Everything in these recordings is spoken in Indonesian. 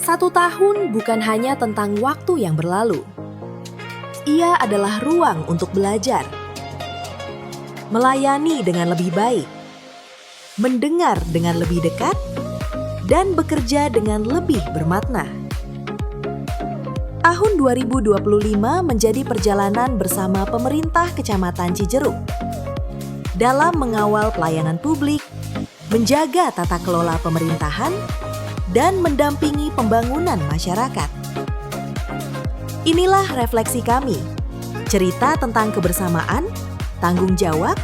1 tahun bukan hanya tentang waktu yang berlalu. Ia adalah ruang untuk belajar, melayani dengan lebih baik, mendengar dengan lebih dekat, dan bekerja dengan lebih bermakna. Tahun 2025 menjadi perjalanan bersama pemerintah Kecamatan Cijeruk dalam mengawal pelayanan publik, menjaga tata kelola pemerintahan, dan mendampingi pembangunan masyarakat. Inilah refleksi kami, cerita tentang kebersamaan, tanggung jawab,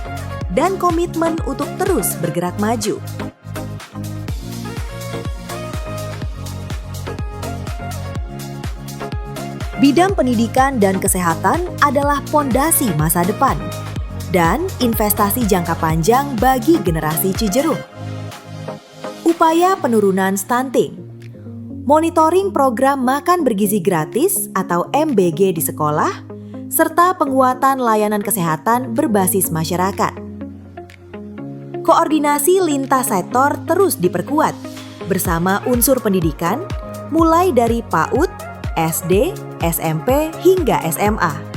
dan komitmen untuk terus bergerak maju. Bidang pendidikan dan kesehatan adalah fondasi masa depan dan investasi jangka panjang bagi generasi Cijeruk. Upaya penurunan stunting, monitoring program makan bergizi gratis atau MBG di sekolah, serta penguatan layanan kesehatan berbasis masyarakat. Koordinasi lintas sektor terus diperkuat bersama unsur pendidikan, mulai dari PAUD, SD, SMP, hingga SMA.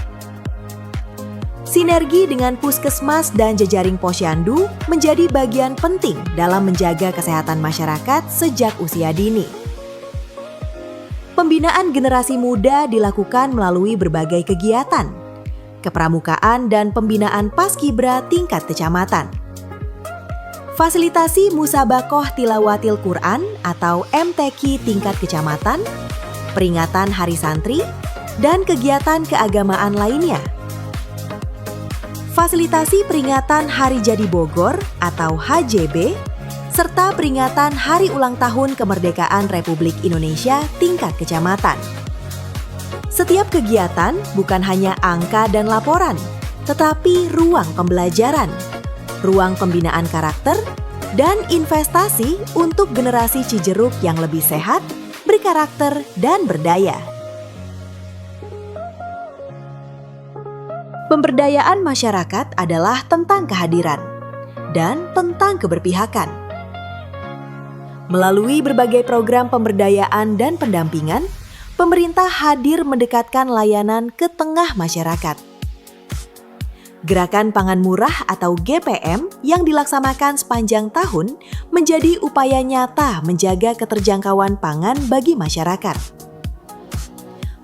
Sinergi dengan puskesmas dan jejaring posyandu menjadi bagian penting dalam menjaga kesehatan masyarakat sejak usia dini. Pembinaan generasi muda dilakukan melalui berbagai kegiatan, kepramukaan dan pembinaan paskibra tingkat kecamatan. Fasilitasi Musabakoh Tilawatil Quran atau MTQ tingkat kecamatan, peringatan Hari Santri, dan kegiatan keagamaan lainnya. Fasilitasi peringatan Hari Jadi Bogor atau HJB, serta peringatan Hari Ulang Tahun Kemerdekaan Republik Indonesia tingkat kecamatan. Setiap kegiatan bukan hanya angka dan laporan, tetapi ruang pembelajaran, ruang pembinaan karakter, dan investasi untuk generasi Cijeruk yang lebih sehat, berkarakter, dan berdaya. Pemberdayaan masyarakat adalah tentang kehadiran dan tentang keberpihakan. Melalui berbagai program pemberdayaan dan pendampingan, pemerintah hadir mendekatkan layanan ke tengah masyarakat. Gerakan Pangan Murah atau GPM yang dilaksanakan sepanjang tahun menjadi upaya nyata menjaga keterjangkauan pangan bagi masyarakat.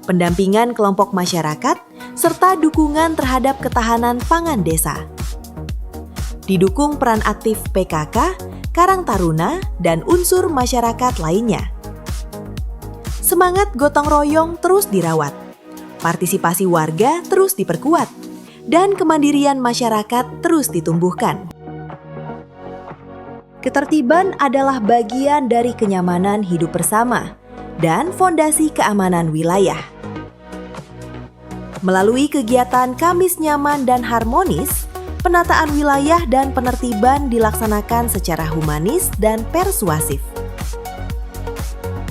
Pendampingan kelompok masyarakat serta dukungan terhadap ketahanan pangan desa. Didukung peran aktif PKK, Karang Taruna, dan unsur masyarakat lainnya. Semangat gotong royong terus dirawat, partisipasi warga terus diperkuat, dan kemandirian masyarakat terus ditumbuhkan. Ketertiban adalah bagian dari kenyamanan hidup bersama dan fondasi keamanan wilayah. Melalui kegiatan Kamis Nyaman dan Harmonis, penataan wilayah dan penertiban dilaksanakan secara humanis dan persuasif.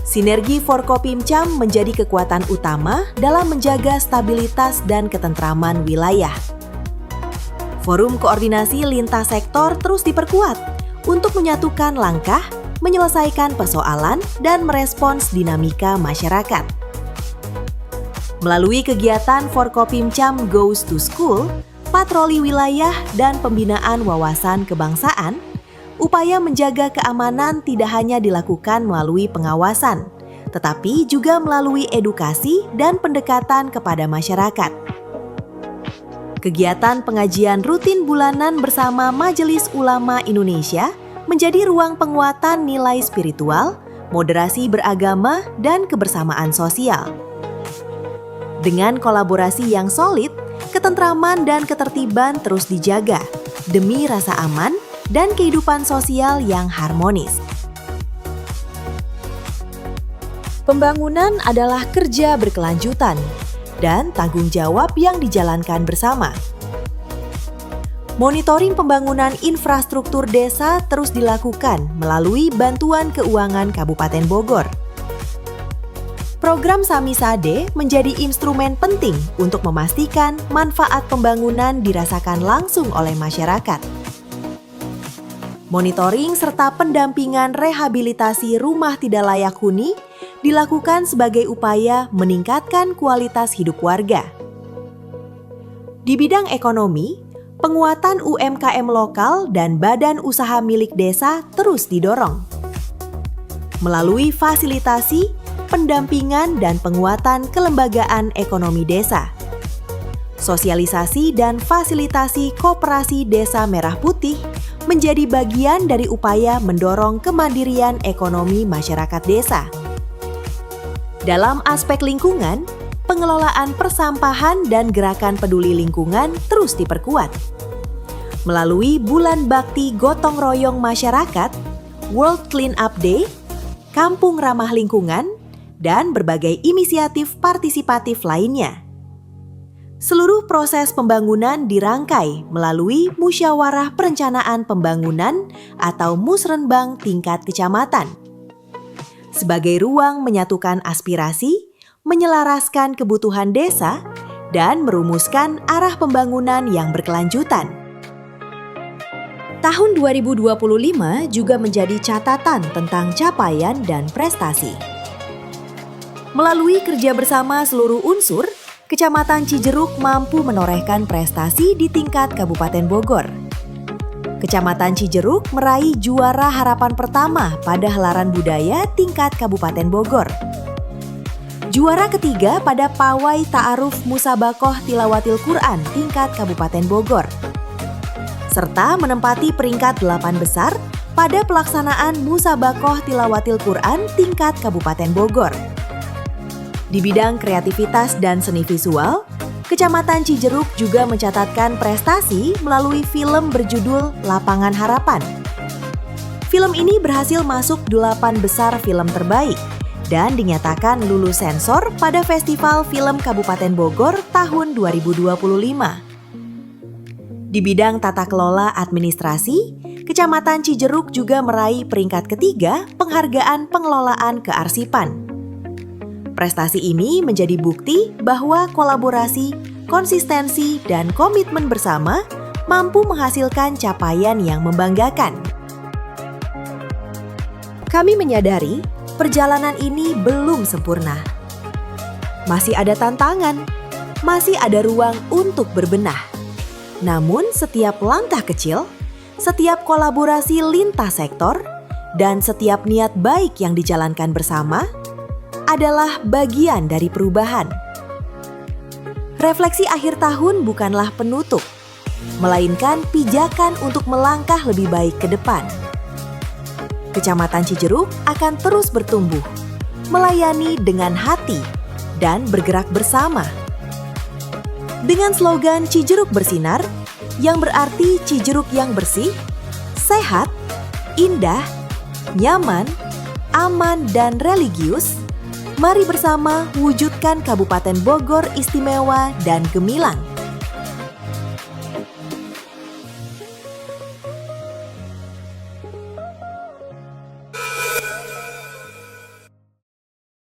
Sinergi Forkopimcam menjadi kekuatan utama dalam menjaga stabilitas dan ketentraman wilayah. Forum koordinasi lintas sektor terus diperkuat untuk menyatukan langkah, menyelesaikan persoalan, dan merespons dinamika masyarakat. Melalui kegiatan Forkopimcam Goes to School, patroli wilayah, dan pembinaan wawasan kebangsaan, upaya menjaga keamanan tidak hanya dilakukan melalui pengawasan, tetapi juga melalui edukasi dan pendekatan kepada masyarakat. Kegiatan pengajian rutin bulanan bersama Majelis Ulama Indonesia menjadi ruang penguatan nilai spiritual, moderasi beragama, dan kebersamaan sosial. Dengan kolaborasi yang solid, ketentraman dan ketertiban terus dijaga demi rasa aman dan kehidupan sosial yang harmonis. Pembangunan adalah kerja berkelanjutan dan tanggung jawab yang dijalankan bersama. Monitoring pembangunan infrastruktur desa terus dilakukan melalui bantuan keuangan Kabupaten Bogor. Program Samisade menjadi instrumen penting untuk memastikan manfaat pembangunan dirasakan langsung oleh masyarakat. Monitoring serta pendampingan rehabilitasi rumah tidak layak huni dilakukan sebagai upaya meningkatkan kualitas hidup warga. Di bidang ekonomi, penguatan UMKM lokal dan badan usaha milik desa terus didorong. Melalui fasilitasi, pendampingan, dan penguatan kelembagaan ekonomi desa. Sosialisasi dan fasilitasi koperasi Desa Merah Putih menjadi bagian dari upaya mendorong kemandirian ekonomi masyarakat desa. Dalam aspek lingkungan, pengelolaan persampahan dan gerakan peduli lingkungan terus diperkuat. Melalui Bulan Bakti Gotong Royong Masyarakat, World Clean Up Day, Kampung Ramah Lingkungan, dan berbagai inisiatif partisipatif lainnya. Seluruh proses pembangunan dirangkai melalui Musyawarah Perencanaan Pembangunan atau Musrenbang tingkat kecamatan. Sebagai ruang menyatukan aspirasi, menyelaraskan kebutuhan desa, dan merumuskan arah pembangunan yang berkelanjutan. Tahun 2025 juga menjadi catatan tentang capaian dan prestasi. Melalui kerja bersama seluruh unsur, Kecamatan Cijeruk mampu menorehkan prestasi di tingkat Kabupaten Bogor. Kecamatan Cijeruk meraih juara harapan pertama pada Helaran Budaya tingkat Kabupaten Bogor. Juara ketiga pada Pawai Ta'aruf Musabakoh Tilawatil Quran tingkat Kabupaten Bogor. Serta menempati peringkat 8 besar pada pelaksanaan Musabakoh Tilawatil Quran tingkat Kabupaten Bogor. Di bidang kreativitas dan seni visual, Kecamatan Cijeruk juga mencatatkan prestasi melalui film berjudul Lapangan Harapan. Film ini berhasil masuk 8 besar film terbaik dan dinyatakan lulus sensor pada Festival Film Kabupaten Bogor tahun 2025. Di bidang tata kelola administrasi, Kecamatan Cijeruk juga meraih peringkat ketiga penghargaan pengelolaan kearsipan. Prestasi ini menjadi bukti bahwa kolaborasi, konsistensi, dan komitmen bersama mampu menghasilkan capaian yang membanggakan. Kami menyadari perjalanan ini belum sempurna. Masih ada tantangan, masih ada ruang untuk berbenah. Namun setiap langkah kecil, setiap kolaborasi lintas sektor, dan setiap niat baik yang dijalankan bersama adalah bagian dari perubahan. Refleksi akhir tahun bukanlah penutup, melainkan pijakan untuk melangkah lebih baik ke depan. Kecamatan Cijeruk akan terus bertumbuh, melayani dengan hati, dan bergerak bersama. Dengan slogan Cijeruk Bersinar, yang berarti Cijeruk yang bersih, sehat, indah, nyaman, aman, dan religius, mari bersama wujudkan Kabupaten Bogor istimewa dan gemilang.